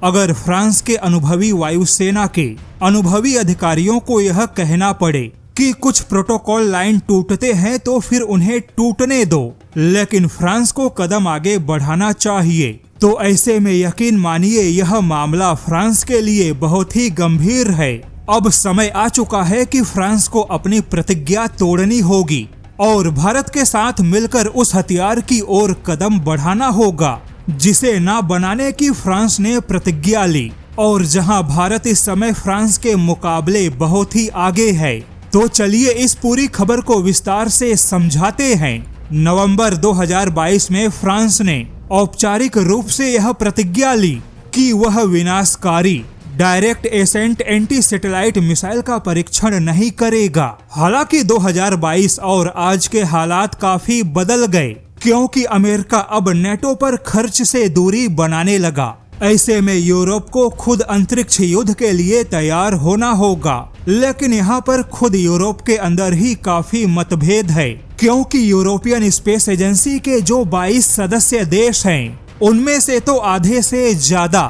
अगर फ्रांस के अनुभवी वायुसेना के अनुभवी अधिकारियों को यह कहना पड़े कि कुछ प्रोटोकॉल लाइन टूटते हैं तो फिर उन्हें टूटने दो, लेकिन फ्रांस को कदम आगे बढ़ाना चाहिए, तो ऐसे में यकीन मानिए यह मामला फ्रांस के लिए बहुत ही गंभीर है। अब समय आ चुका है कि फ्रांस को अपनी प्रतिज्ञा तोड़नी होगी और भारत के साथ मिलकर उस हथियार की ओर कदम बढ़ाना होगा जिसे ना बनाने की फ्रांस ने प्रतिज्ञा ली, और जहां भारत इस समय फ्रांस के मुकाबले बहुत ही आगे है। तो चलिए इस पूरी खबर को विस्तार से समझाते हैं। नवंबर 2022 में फ्रांस ने औपचारिक रूप से यह प्रतिज्ञा ली कि वह विनाशकारी direct ascent anti satellite missile का परीक्षण नहीं करेगा। हालांकि 2022 और आज के हालात काफी बदल गए, क्योंकि अमेरिका अब नेटो पर खर्च से दूरी बनाने लगा। ऐसे में यूरोप को खुद अंतरिक्ष युद्ध के लिए तैयार होना होगा, लेकिन यहाँ पर खुद यूरोप के अंदर ही काफी मतभेद है, क्योंकि यूरोपियन स्पेस एजेंसी के जो 22 सदस्य देश हैं, उनमें से तो आधे से ज्यादा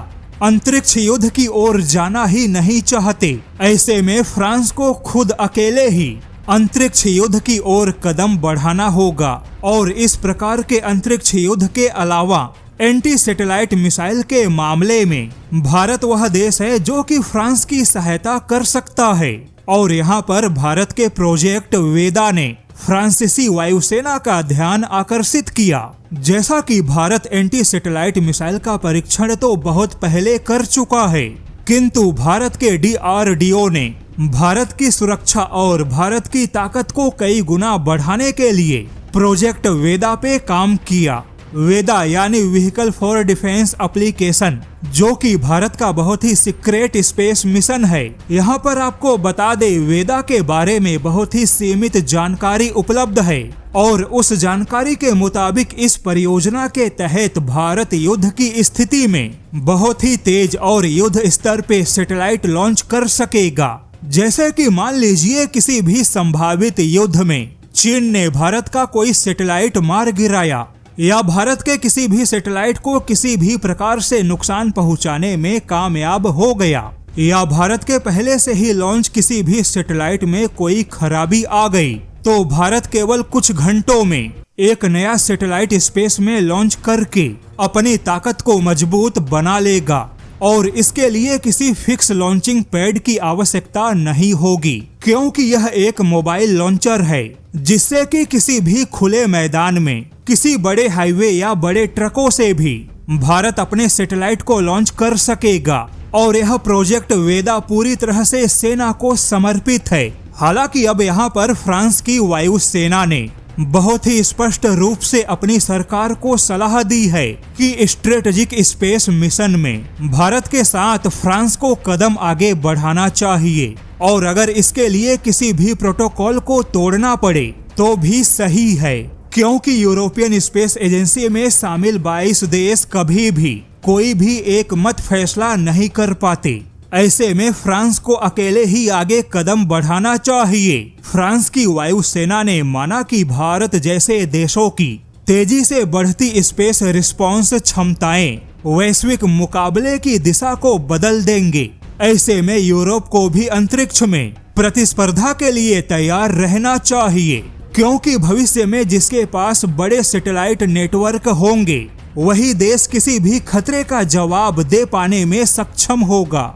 अंतरिक्ष युद्ध की ओर जाना ही नहीं चाहते। ऐसे में फ्रांस को खुद अकेले ही अंतरिक्ष युद्ध की ओर कदम बढ़ाना होगा, और इस प्रकार के अंतरिक्ष युद्ध के अलावा एंटी सैटेलाइट मिसाइल के मामले में भारत वह देश है जो कि फ्रांस की सहायता कर सकता है। और यहाँ पर भारत के प्रोजेक्ट वेदा ने फ्रांसीसी वायुसेना का ध्यान आकर्षित किया। जैसा कि भारत एंटी सैटेलाइट मिसाइल का परीक्षण तो बहुत पहले कर चुका है, किंतु भारत के DRDO ने भारत की सुरक्षा और भारत की ताकत को कई गुना बढ़ाने के लिए प्रोजेक्ट वेदा पे काम किया। वेदा यानी व्हीकल फॉर डिफेंस एप्लीकेशन, जो कि भारत का बहुत ही सीक्रेट स्पेस मिशन है। यहाँ पर आपको बता दे, वेदा के बारे में बहुत ही सीमित जानकारी उपलब्ध है, और उस जानकारी के मुताबिक इस परियोजना के तहत भारत युद्ध की स्थिति में बहुत ही तेज और युद्ध स्तर पे सैटेलाइट लॉन्च कर सकेगा। जैसे कि मान लीजिए किसी भी संभावित युद्ध में चीन ने भारत का कोई सैटेलाइट मार गिराया, या भारत के किसी भी सैटेलाइट को किसी भी प्रकार से नुकसान पहुंचाने में कामयाब हो गया, या भारत के पहले से ही लॉन्च किसी भी सैटेलाइट में कोई खराबी आ गई, तो भारत केवल कुछ घंटों में एक नया सैटेलाइट स्पेस में लॉन्च करके अपनी ताकत को मजबूत बना लेगा, और इसके लिए किसी फिक्स लॉन्चिंग पैड की आवश्यकता नहीं होगी, क्योंकि यह एक मोबाइल लॉन्चर है जिससे कि किसी भी खुले मैदान में किसी बड़े हाईवे या बड़े ट्रकों से भी भारत अपने सैटेलाइट को लॉन्च कर सकेगा। और यह प्रोजेक्ट वेदा पूरी तरह से सेना को समर्पित है। हालांकि अब यहाँ पर फ्रांस की वायुसेना ने बहुत ही स्पष्ट रूप से अपनी सरकार को सलाह दी है कि स्ट्रेटेजिक स्पेस मिशन में भारत के साथ फ्रांस को कदम आगे बढ़ाना चाहिए, और अगर इसके लिए किसी भी प्रोटोकॉल को तोड़ना पड़े तो भी सही है, क्योंकि यूरोपियन स्पेस एजेंसी में शामिल 22 देश कभी भी कोई भी एक मत फैसला नहीं कर पाते। ऐसे में फ्रांस को अकेले ही आगे कदम बढ़ाना चाहिए। फ्रांस की वायुसेना ने माना कि भारत जैसे देशों की तेजी से बढ़ती स्पेस रिस्पॉन्स क्षमताएं वैश्विक मुकाबले की दिशा को बदल देंगे। ऐसे में यूरोप को भी अंतरिक्ष में प्रतिस्पर्धा के लिए तैयार रहना चाहिए, क्योंकि भविष्य में जिसके पास बड़े सैटेलाइट नेटवर्क होंगे वही देश किसी भी खतरे का जवाब दे पाने में सक्षम होगा।